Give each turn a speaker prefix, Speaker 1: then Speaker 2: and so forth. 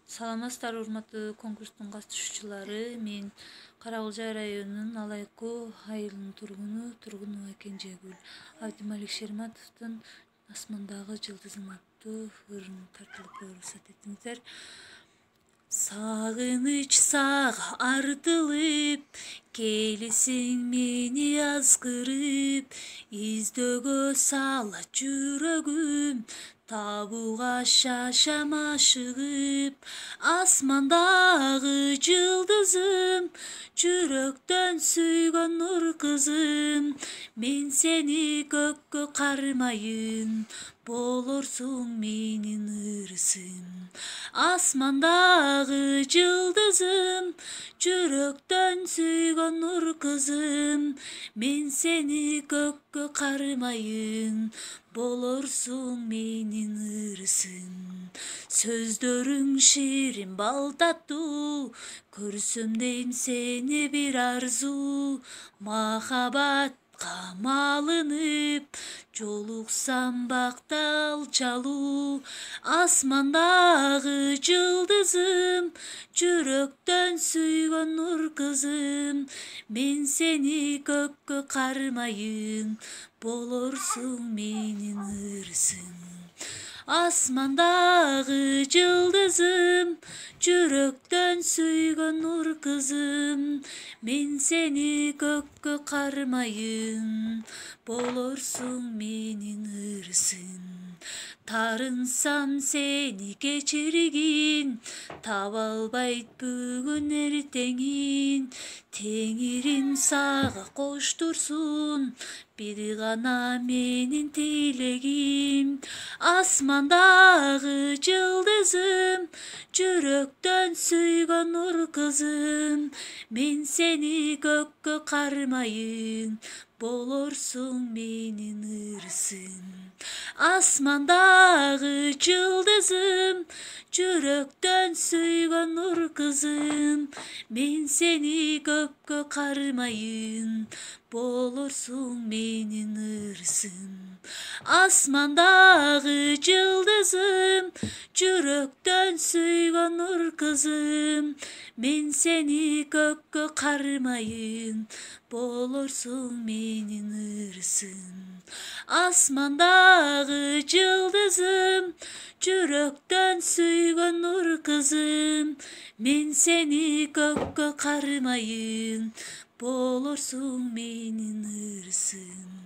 Speaker 1: Саламатсыздар урматтуу конкурстун катышуучулары. Мен Кара Кулжай районунун Алайкуу айылынын тургуну Кенжегүл Абдималик Шерматовдун Асмандагы жылдызым аттуу ырын тартылып уруксат этиңиздер. Сагыныч сага артылып, келесиң мени азгырып, издөөгө сала жүрөгүм, табууга шашам ашыгып. Асмандагы жылдызым, жүрөктөн сүйгөн нур кызым, мен сени көккө кармайын, болорсуң менин ырысым. Асмандагы жылдызым, жүрөктөн сүйгөн нур кызым, мен сени көккө кармайын, болорсуң менин ырысым. Сөздөрүң ширин бал таттуу, көрсөм дейм сени бир арзуу, махабатка малынып, жолуксам бактал чалуу. Асмандагы жылдызым, жүрөктөн сүйгөн нур кызым, мен сени көккө кармайын, болорсуң менин ырысым. Асмандагы жылдызым, жүрөктөн сүйгөн нур кызым, мен сени көккө кармайын, болорсуң менин ырысым. Тарынсам сени кечиргин, таба албайт бүгүн эртеңин, Теңирим сага коштурсун, бир гана менин тилегим. Асмандагы жылдызым, жүрөктөн сүйгөн нур кызым, мен сени көккө кармайын, болорсуң менин ырысым. Асмандагы жылдызым, жүрөктөн сүйгөн нур кызым, мен сени көккө кармайын, болорсуң менин ырысым. Асмандагы жылдызым, жүрөктөн сүйгөн нур кызым, мен сени көккө кармайын, болорсуң менин ырысым. Асмандагы жылдызым, жүрөктөн сүйгөн нур кызым, мен сени көккө кармайын, болорсуң менин ырысым.